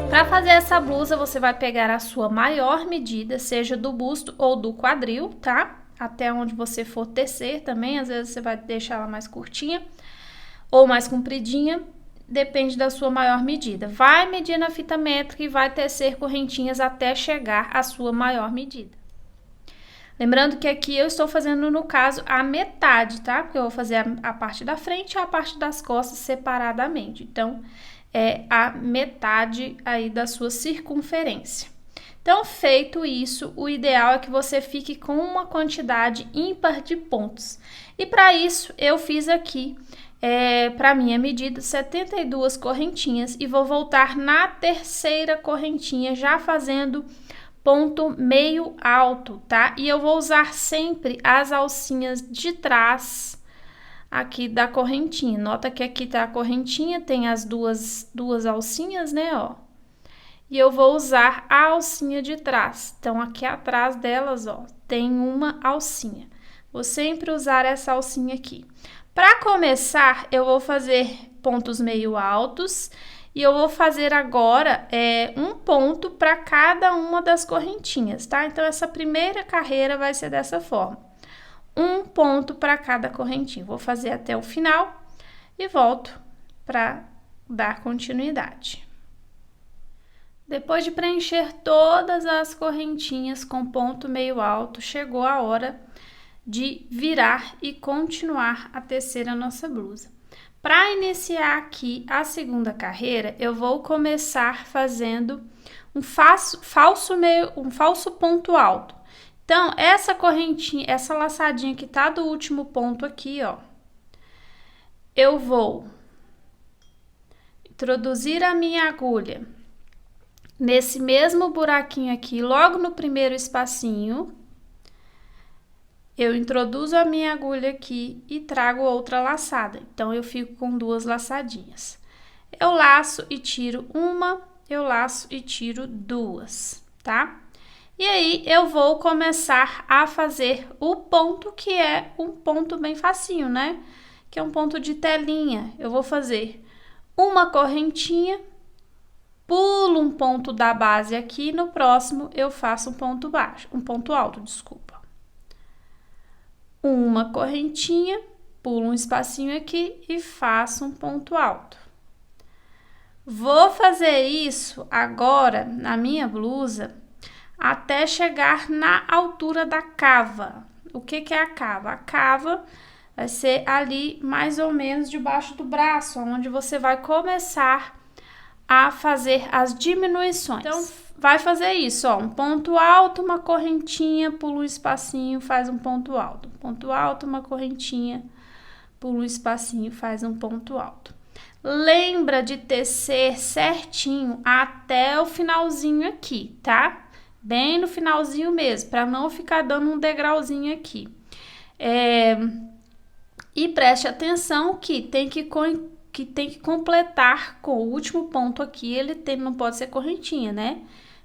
Para fazer essa blusa, você vai pegar a sua maior medida, seja do busto ou do quadril, tá? Até onde você for tecer também, às vezes você vai deixar ela mais curtinha ou mais compridinha, depende da sua maior medida. Vai medir na fita métrica e vai tecer correntinhas até chegar à sua maior medida. Lembrando que aqui eu estou fazendo, no caso, a metade, tá? Porque eu vou fazer a parte da frente e a parte das costas separadamente. Então, é a metade aí da sua circunferência. Então, feito isso, o ideal é que você fique com uma quantidade ímpar de pontos. E para isso, eu fiz aqui, para minha medida, 72 correntinhas e vou voltar na terceira correntinha, já fazendo ponto meio alto, tá? E eu vou usar sempre as alcinhas de trás aqui da correntinha. Nota que aqui tá a correntinha, tem as duas alcinhas, né, ó. E eu vou usar a alcinha de trás. Então, aqui atrás delas, ó, tem uma alcinha. Vou sempre usar essa alcinha aqui. Para começar, eu vou fazer pontos meio altos e eu vou fazer agora um ponto para cada uma das correntinhas, tá? Então, essa primeira carreira vai ser dessa forma. Um ponto para cada correntinha. Vou fazer até o final e volto para dar continuidade. Depois de preencher todas as correntinhas com ponto meio alto, chegou a hora de virar e continuar a tecer a nossa blusa. Para iniciar aqui a segunda carreira, eu vou começar fazendo um falso ponto alto. Então, essa correntinha, essa laçadinha que tá do último ponto aqui, ó, eu vou introduzir a minha agulha nesse mesmo buraquinho aqui, logo no primeiro espacinho. Eu introduzo a minha agulha aqui e trago outra laçada. Então, eu fico com duas laçadinhas. Eu laço e tiro uma, eu laço e tiro duas, tá? E aí, eu vou começar a fazer o ponto, que é um ponto bem facinho, né? Que é um ponto de telinha. Eu vou fazer uma correntinha, pulo um ponto da base aqui, no próximo eu faço um ponto baixo, um ponto alto, desculpa. Uma correntinha, pulo um espacinho aqui e faço um ponto alto. Vou fazer isso agora na minha blusa até chegar na altura da cava. O que que é a cava? A cava vai ser ali mais ou menos debaixo do braço, onde você vai começar a fazer as diminuições. Então, vai fazer isso, ó, um ponto alto, uma correntinha, pula um espacinho, faz um ponto alto. Ponto alto, uma correntinha, pula um espacinho, faz um ponto alto. Lembra de tecer certinho até o finalzinho aqui, tá? Bem no finalzinho mesmo, para não ficar dando um degrauzinho aqui. E preste atenção que tem que completar com o último ponto aqui, não pode ser correntinha, né?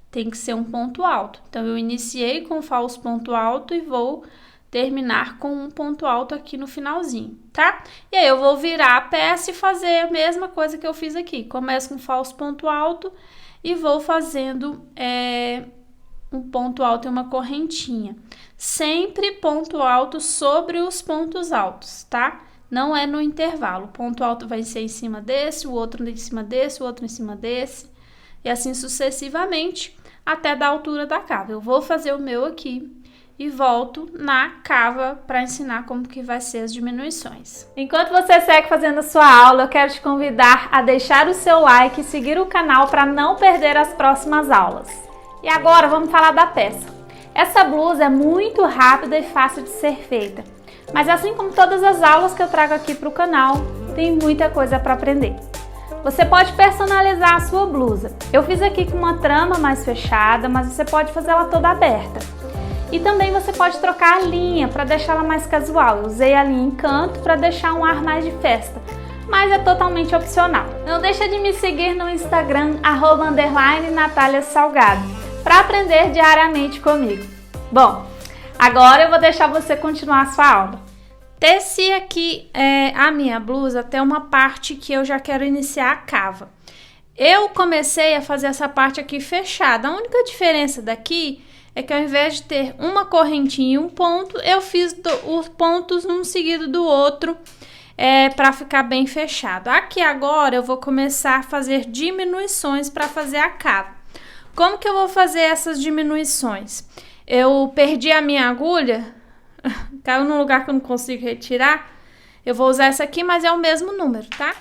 Tem que ser um ponto alto. Então, eu iniciei com falso ponto alto e vou terminar com um ponto alto aqui no finalzinho, tá? E aí, eu vou virar a peça e fazer a mesma coisa que eu fiz aqui. Começo com falso ponto alto e vou fazendo um ponto alto e uma correntinha. Sempre ponto alto sobre os pontos altos, tá? Não é no intervalo. O ponto alto vai ser em cima desse, o outro em cima desse, o outro em cima desse. E assim sucessivamente, até da altura da cava. Eu vou fazer o meu aqui e volto na cava para ensinar como que vai ser as diminuições. Enquanto você segue fazendo a sua aula, eu quero te convidar a deixar o seu like e seguir o canal para não perder as próximas aulas. E agora vamos falar da peça. Essa blusa é muito rápida e fácil de ser feita. Mas assim como todas as aulas que eu trago aqui para o canal, tem muita coisa para aprender. Você pode personalizar a sua blusa. Eu fiz aqui com uma trama mais fechada, mas você pode fazer ela toda aberta. E também você pode trocar a linha para deixá-la mais casual. Eu usei a linha Encanto para deixar um ar mais de festa, mas é totalmente opcional. Não deixa de me seguir no Instagram, @Natália Salgado, para aprender diariamente comigo. Bom, agora eu vou deixar você continuar a sua aula. Teci aqui a minha blusa até uma parte que eu já quero iniciar a cava. Eu comecei a fazer essa parte aqui fechada. A única diferença daqui é que ao invés de ter uma correntinha e um ponto, eu fiz os pontos um seguido do outro para ficar bem fechado. Aqui agora eu vou começar a fazer diminuições para fazer a cava. Como que eu vou fazer essas diminuições? Eu perdi a minha agulha, caiu num lugar que eu não consigo retirar. Eu vou usar essa aqui, mas é o mesmo número, tá?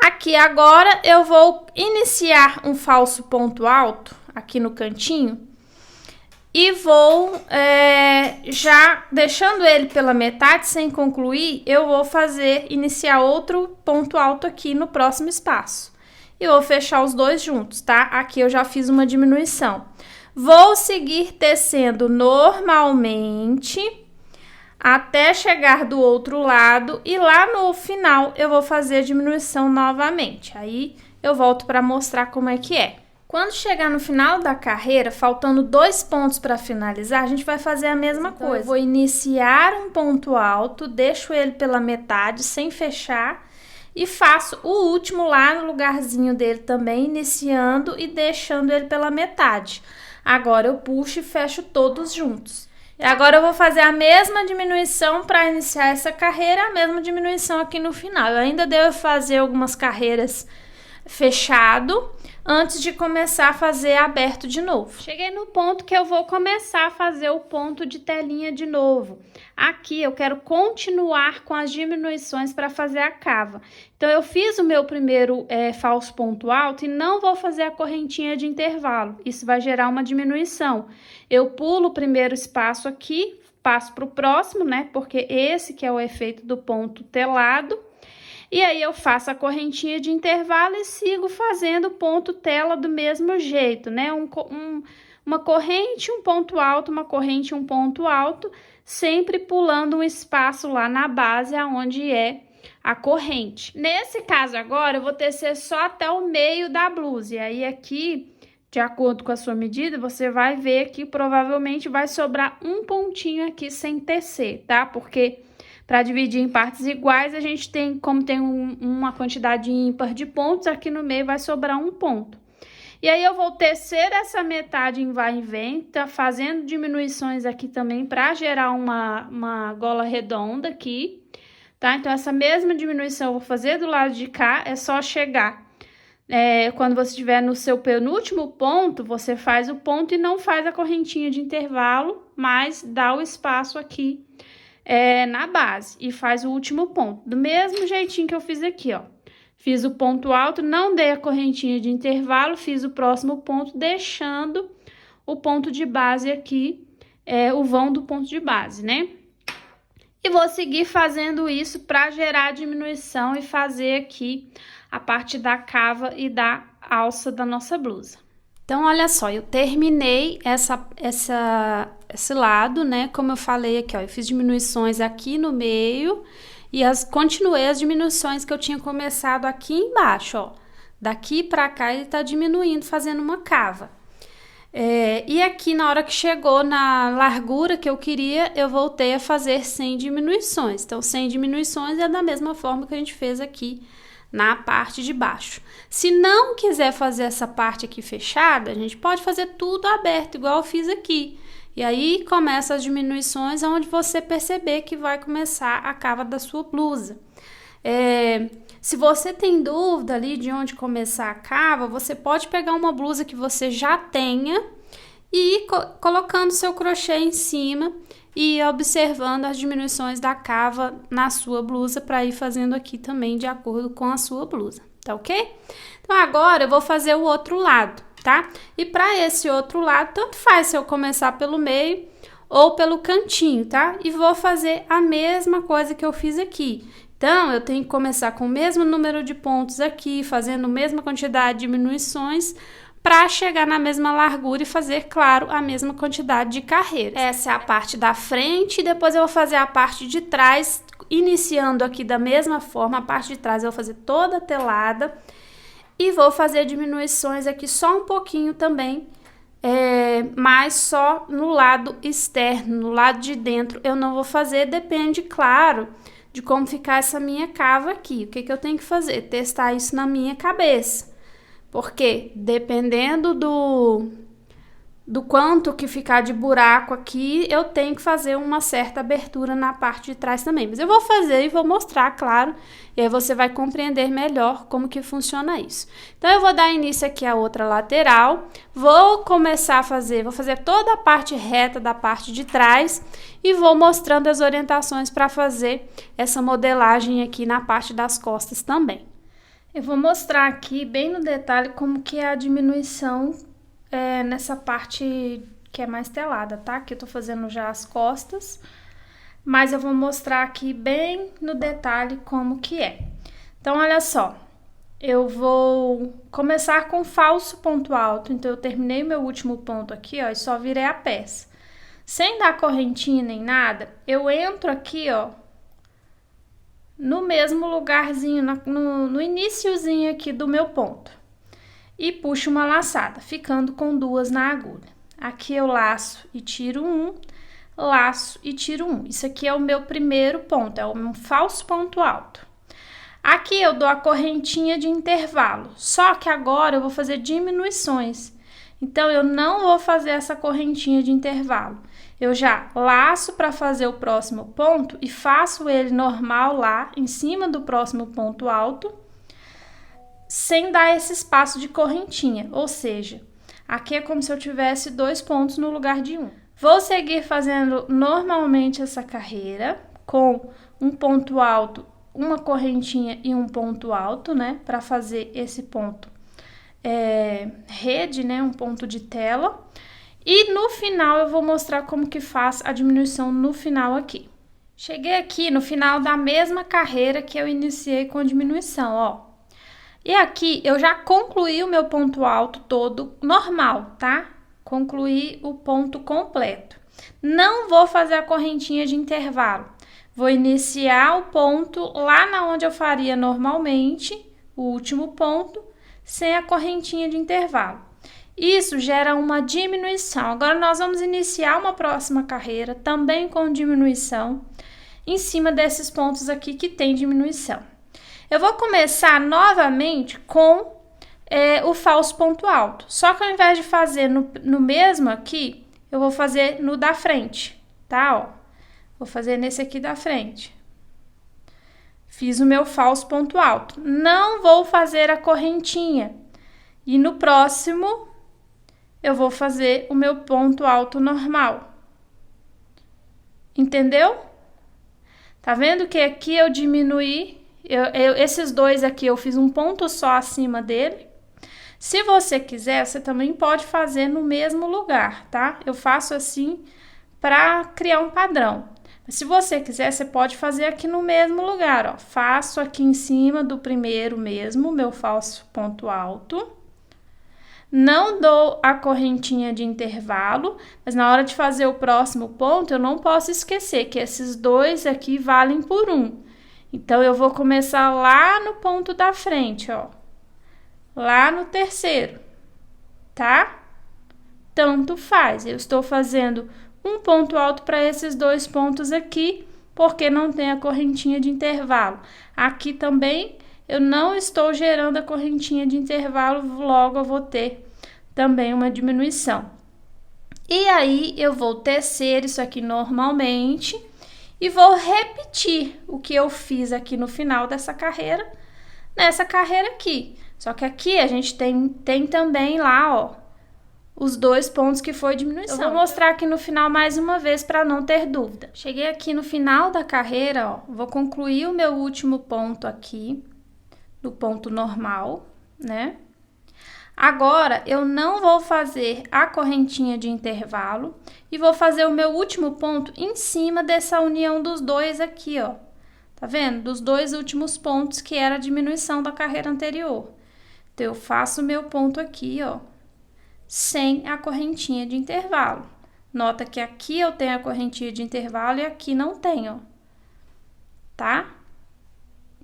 Aqui agora eu vou iniciar um falso ponto alto aqui no cantinho. E vou, já deixando ele pela metade, sem concluir, eu vou iniciar outro ponto alto aqui no próximo espaço. E vou fechar os dois juntos, tá? Aqui eu já fiz uma diminuição. Vou seguir tecendo normalmente até chegar do outro lado e lá no final eu vou fazer a diminuição novamente. Aí eu volto para mostrar como é que é. Quando chegar no final da carreira, faltando 2 pontos para finalizar, a gente vai fazer a mesma coisa. Eu vou iniciar um ponto alto, deixo ele pela metade, sem fechar, e faço o último lá no lugarzinho dele também, iniciando e deixando ele pela metade. Agora eu puxo e fecho todos juntos. E agora eu vou fazer a mesma diminuição para iniciar essa carreira, a mesma diminuição aqui no final. Eu ainda devo fazer algumas carreiras fechado antes de começar a fazer aberto de novo. Cheguei no ponto que eu vou começar a fazer o ponto de telinha de novo. Aqui eu quero continuar com as diminuições para fazer a cava. Então eu fiz o meu primeiro falso ponto alto e não vou fazer a correntinha de intervalo. Isso vai gerar uma diminuição. Eu pulo o primeiro espaço aqui, passo para o próximo, né? Porque esse que é o efeito do ponto telado. E aí eu faço a correntinha de intervalo e sigo fazendo ponto tela do mesmo jeito, né? Uma corrente, um ponto alto, uma corrente, um ponto alto, sempre pulando um espaço lá na base aonde é a corrente. Nesse caso agora, eu vou tecer só até o meio da blusa. E aí aqui, de acordo com a sua medida, você vai ver que provavelmente vai sobrar um pontinho aqui sem tecer, tá? Porque para dividir em partes iguais, a gente tem, como tem uma quantidade ímpar de pontos, aqui no meio vai sobrar um ponto. E aí eu vou tecer essa metade em vai e vem, tá fazendo diminuições aqui também para gerar uma gola redonda aqui, tá? Então essa mesma diminuição eu vou fazer do lado de cá, é só chegar. Quando você estiver no seu penúltimo ponto, você faz o ponto e não faz a correntinha de intervalo, mas dá o espaço aqui na base e faz o último ponto, do mesmo jeitinho que eu fiz aqui, ó. Fiz o ponto alto, não dei a correntinha de intervalo, fiz o próximo ponto, deixando o ponto de base aqui, o vão do ponto de base, né? E vou seguir fazendo isso para gerar diminuição e fazer aqui a parte da cava e da alça da nossa blusa. Então, olha só, eu terminei esse lado, né? Como eu falei aqui, ó, eu fiz diminuições aqui no meio e continuei as diminuições que eu tinha começado aqui embaixo, ó. Daqui pra cá ele tá diminuindo, fazendo uma cava. E aqui, na hora que chegou na largura que eu queria, eu voltei a fazer sem diminuições. Então, sem diminuições é da mesma forma que a gente fez aqui na parte de baixo. Se não quiser fazer essa parte aqui fechada, a gente pode fazer tudo aberto, igual eu fiz aqui. E aí, começa as diminuições onde você perceber que vai começar a cava da sua blusa. Se você tem dúvida ali de onde começar a cava, você pode pegar uma blusa que você já tenha e ir colocando seu crochê em cima e observando as diminuições da cava na sua blusa para ir fazendo aqui também de acordo com a sua blusa, tá ok? Então, agora eu vou fazer o outro lado, tá? E para esse outro lado, tanto faz se eu começar pelo meio ou pelo cantinho, tá? E vou fazer a mesma coisa que eu fiz aqui. Então, eu tenho que começar com o mesmo número de pontos aqui, fazendo a mesma quantidade de diminuições, para chegar na mesma largura e fazer, claro, a mesma quantidade de carreiras. Essa é a parte da frente e depois eu vou fazer a parte de trás, iniciando aqui da mesma forma. A parte de trás eu vou fazer toda telada e vou fazer diminuições aqui só um pouquinho também, mas só no lado externo, no lado de dentro eu não vou fazer, depende, claro, de como ficar essa minha cava aqui. O que eu tenho que fazer? Testar isso na minha cabeça. Porque dependendo do quanto que ficar de buraco aqui, eu tenho que fazer uma certa abertura na parte de trás também. Mas eu vou fazer e vou mostrar, claro, e aí você vai compreender melhor como que funciona isso. Então, eu vou dar início aqui à outra lateral, vou começar a fazer, vou fazer toda a parte reta da parte de trás e vou mostrando as orientações para fazer essa modelagem aqui na parte das costas também. Eu vou mostrar aqui bem no detalhe como que é a diminuição nessa parte que é mais telada, tá? Aqui eu tô fazendo já as costas, mas eu vou mostrar aqui bem no detalhe como que é. Então, olha só, eu vou começar com falso ponto alto, então eu terminei meu último ponto aqui, ó, e só virei a peça. Sem dar correntinha nem nada, eu entro aqui, ó, no mesmo lugarzinho, no iniciozinho aqui do meu ponto. E puxo uma laçada, ficando com duas na agulha. Aqui eu laço e tiro um, laço e tiro um. Isso aqui é o meu primeiro ponto, é um falso ponto alto. Aqui eu dou a correntinha de intervalo, só que agora eu vou fazer diminuições. Então, eu não vou fazer essa correntinha de intervalo. Eu já laço para fazer o próximo ponto e faço ele normal lá, em cima do próximo ponto alto, sem dar esse espaço de correntinha. Ou seja, aqui é como se eu tivesse 2 pontos no lugar de 1. Vou seguir fazendo normalmente essa carreira, com um ponto alto, uma correntinha e um ponto alto, né? Para fazer esse ponto rede, né? Um ponto de tela. E no final eu vou mostrar como que faz a diminuição no final aqui. Cheguei aqui no final da mesma carreira que eu iniciei com a diminuição, ó. E aqui eu já concluí o meu ponto alto todo normal, tá? Concluí o ponto completo. Não vou fazer a correntinha de intervalo. Vou iniciar o ponto lá na onde eu faria normalmente, o último ponto, sem a correntinha de intervalo. Isso gera uma diminuição. Agora, nós vamos iniciar uma próxima carreira, também com diminuição, em cima desses pontos aqui que tem diminuição. Eu vou começar novamente com o falso ponto alto. Só que ao invés de fazer no mesmo aqui, eu vou fazer no da frente, tá? Ó, vou fazer nesse aqui da frente. Fiz o meu falso ponto alto. Não vou fazer a correntinha. E no próximo, eu vou fazer o meu ponto alto normal. Entendeu? Tá vendo que aqui eu diminuí, esses dois aqui eu fiz um ponto só acima dele. Se você quiser, você também pode fazer no mesmo lugar, tá? Eu faço assim para criar um padrão. Mas se você quiser, você pode fazer aqui no mesmo lugar, ó. Faço aqui em cima do primeiro mesmo, meu falso ponto alto. Não dou a correntinha de intervalo, mas na hora de fazer o próximo ponto, eu não posso esquecer que esses dois aqui valem por 1. Então, eu vou começar lá no ponto da frente, ó. Lá no terceiro, tá? Tanto faz. Eu estou fazendo um ponto alto para esses 2 pontos aqui, porque não tem a correntinha de intervalo. Aqui também eu não estou gerando a correntinha de intervalo, logo eu vou ter também uma diminuição. E aí, eu vou tecer isso aqui normalmente e vou repetir o que eu fiz aqui no final dessa carreira, nessa carreira aqui. Só que aqui a gente tem também lá, ó, os 2 pontos que foi diminuição. Eu vou mostrar aqui no final mais uma vez para não ter dúvida. Cheguei aqui no final da carreira, ó, vou concluir o meu último ponto aqui, do ponto normal, né? Agora, eu não vou fazer a correntinha de intervalo e vou fazer o meu último ponto em cima dessa união dos dois aqui, ó. Tá vendo? Dos 2 últimos pontos que era a diminuição da carreira anterior. Então, eu faço o meu ponto aqui, ó, sem a correntinha de intervalo. Nota que aqui eu tenho a correntinha de intervalo e aqui não tenho, tá?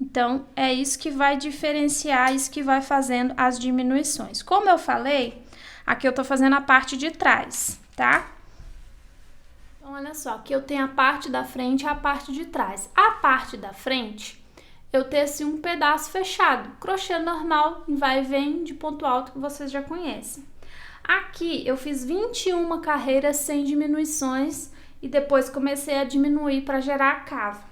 Então, é isso que vai diferenciar, isso que vai fazendo as diminuições. Como eu falei, aqui eu tô fazendo a parte de trás, tá? Então, olha só, aqui eu tenho a parte da frente e a parte de trás. A parte da frente, eu teci um pedaço fechado, crochê normal, em vai e vem de ponto alto que vocês já conhecem. Aqui eu fiz 21 carreiras sem diminuições e depois comecei a diminuir para gerar a cava.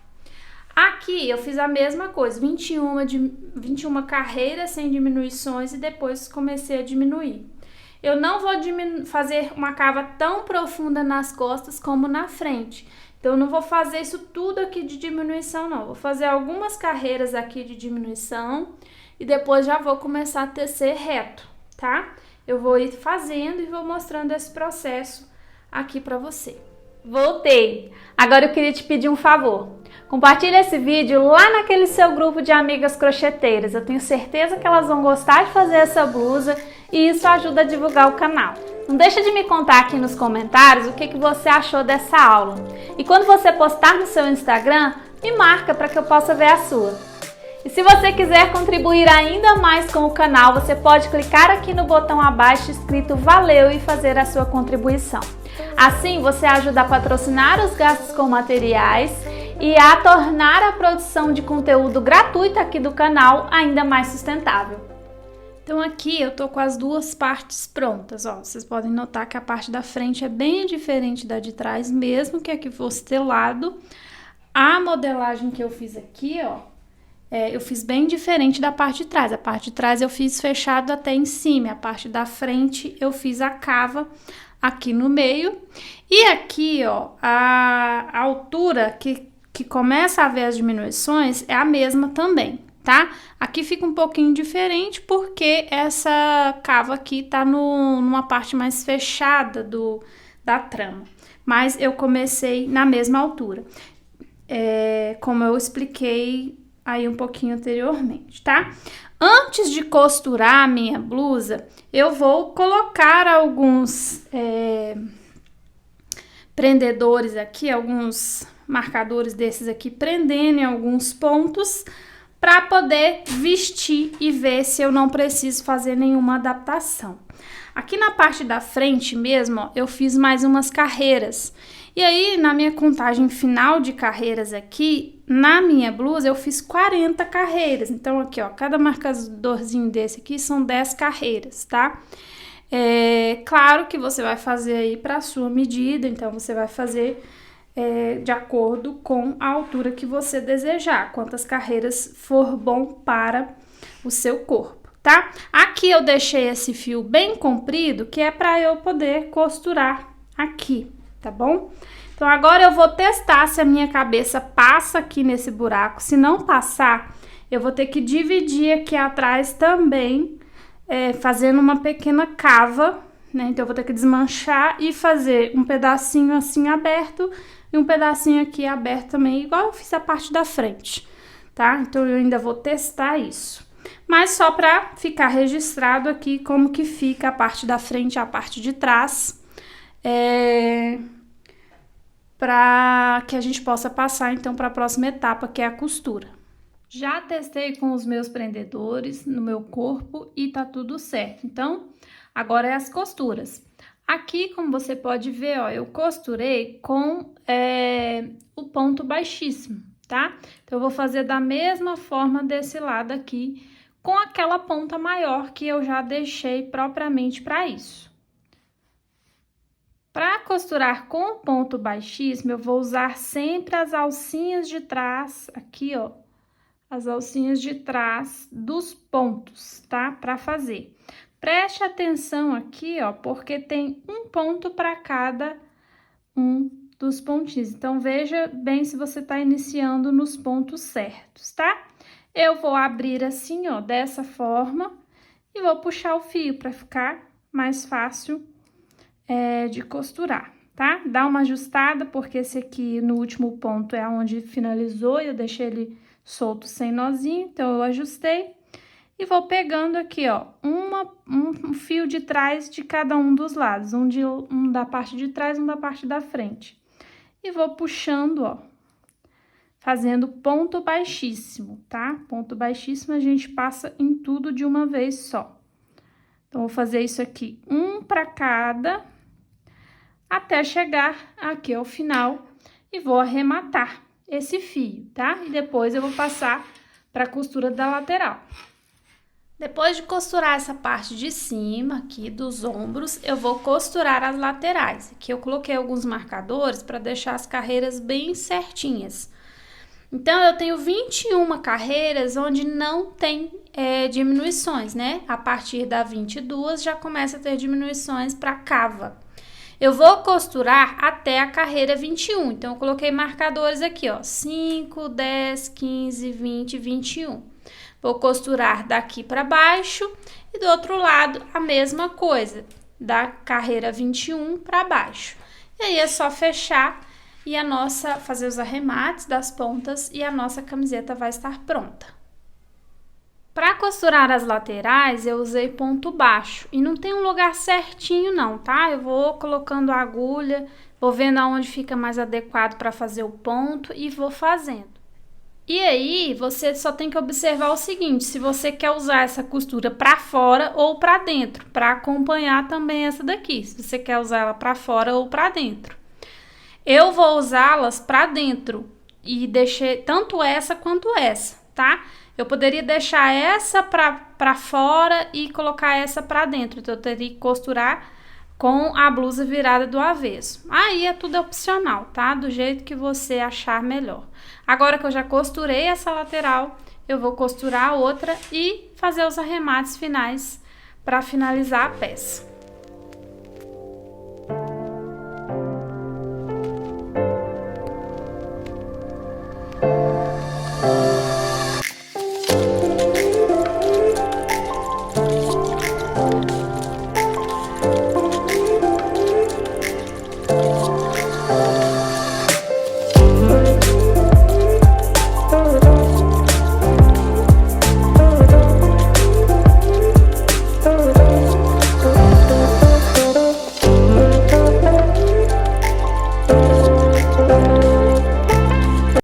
Aqui eu fiz a mesma coisa, 21 carreiras sem diminuições e depois comecei a diminuir. Eu não vou fazer uma cava tão profunda nas costas como na frente. Então, eu não vou fazer isso tudo aqui de diminuição, não. Vou fazer algumas carreiras aqui de diminuição e depois já vou começar a tecer reto, tá? Eu vou ir fazendo e vou mostrando esse processo aqui pra você. Voltei! Agora eu queria te pedir um favor. Compartilhe esse vídeo lá naquele seu grupo de amigas crocheteiras. Eu tenho certeza que elas vão gostar de fazer essa blusa e isso ajuda a divulgar o canal. Não deixa de me contar aqui nos comentários o que você achou dessa aula. E quando você postar no seu Instagram, me marca para que eu possa ver a sua. E se você quiser contribuir ainda mais com o canal, você pode clicar aqui no botão abaixo escrito Valeu e fazer a sua contribuição. Assim você ajuda a patrocinar os gastos com materiais e a tornar a produção de conteúdo gratuito aqui do canal ainda mais sustentável. Então aqui eu tô com as duas partes prontas, ó. Vocês podem notar que a parte da frente é bem diferente da de trás, mesmo que aqui fosse telado. A modelagem que eu fiz aqui, ó, eu fiz bem diferente da parte de trás. A parte de trás eu fiz fechado até em cima, a parte da frente eu fiz a cava aqui no meio. E aqui, ó, a altura que começa a ver as diminuições é a mesma também, tá? Aqui fica um pouquinho diferente porque essa cava aqui tá numa parte mais fechada da trama. Mas eu comecei na mesma altura, como eu expliquei aí um pouquinho anteriormente, tá? Antes de costurar a minha blusa, eu vou colocar alguns prendedores aqui, alguns marcadores desses aqui, prendendo em alguns pontos, para poder vestir e ver se eu não preciso fazer nenhuma adaptação. Aqui na parte da frente mesmo, ó, eu fiz mais umas carreiras. E aí, na minha contagem final de carreiras aqui, na minha blusa, eu fiz 40 carreiras. Então, aqui, ó, cada marcadorzinho desse aqui são 10 carreiras, tá? Claro que você vai fazer aí para a sua medida, então você vai fazer de acordo com a altura que você desejar, quantas carreiras for bom para o seu corpo, tá? Aqui eu deixei esse fio bem comprido, que é para eu poder costurar aqui, tá bom? Então, agora eu vou testar se a minha cabeça passa aqui nesse buraco. Se não passar, eu vou ter que dividir aqui atrás também, fazendo uma pequena cava, né? Então, eu vou ter que desmanchar e fazer um pedacinho assim aberto e um pedacinho aqui aberto também, igual eu fiz a parte da frente, tá? Então, eu ainda vou testar isso. Mas só para ficar registrado aqui como que fica a parte da frente e a parte de trás, para que a gente possa passar, então, para a próxima etapa, que é a costura. Já testei com os meus prendedores no meu corpo e tá tudo certo. Então, agora é as costuras. Aqui, como você pode ver, ó, eu costurei com o ponto baixíssimo, tá? Então, eu vou fazer da mesma forma desse lado aqui, com aquela ponta maior que eu já deixei propriamente para isso. Para costurar com o ponto baixíssimo, eu vou usar sempre as alcinhas de trás, aqui, ó, as alcinhas de trás dos pontos, tá? Para fazer. Preste atenção aqui, ó, porque tem um ponto para cada um dos pontinhos. Então, veja bem se você tá iniciando nos pontos certos, tá? Eu vou abrir assim, ó, dessa forma, e vou puxar o fio para ficar mais fácil de costurar, tá? Dá uma ajustada, porque esse aqui no último ponto é onde finalizou, e eu deixei ele solto sem nozinho, então eu ajustei. e vou pegando aqui, ó, um fio de trás de cada um dos lados, um da parte de trás, um da parte da frente. E vou puxando, ó, fazendo ponto baixíssimo, tá? Ponto baixíssimo a gente passa em tudo de uma vez só. Então, vou fazer isso aqui, um para cada, até chegar aqui ao final e vou arrematar esse fio, tá? E depois eu vou passar para a costura da lateral. Depois de costurar essa parte de cima aqui dos ombros, eu vou costurar as laterais. Aqui eu coloquei alguns marcadores para deixar as carreiras bem certinhas. Então, eu tenho 21 carreiras onde não tem diminuições, né? A partir da 22 já começa a ter diminuições para cava. Eu vou costurar até a carreira 21, então eu coloquei marcadores aqui, ó, 5, 10, 15, 20, 21. Vou costurar daqui para baixo e do outro lado a mesma coisa, da carreira 21 para baixo. E aí é só fechar e fazer os arremates das pontas e a nossa camiseta vai estar pronta. Para costurar as laterais, eu usei ponto baixo e não tem um lugar certinho não, tá? Eu vou colocando a agulha, vou vendo aonde fica mais adequado para fazer o ponto e vou fazendo. E aí, você só tem que observar o seguinte, se você quer usar essa costura para fora ou para dentro, para acompanhar também essa daqui, se você quer usar ela para fora ou para dentro. Eu vou usá-las para dentro e deixei tanto essa quanto essa, tá? Eu poderia deixar essa para fora e colocar essa para dentro, então eu teria que costurar com a blusa virada do avesso. Aí é tudo opcional, tá? Do jeito que você achar melhor. Agora que eu já costurei essa lateral, eu vou costurar a outra e fazer os arremates finais para finalizar a peça.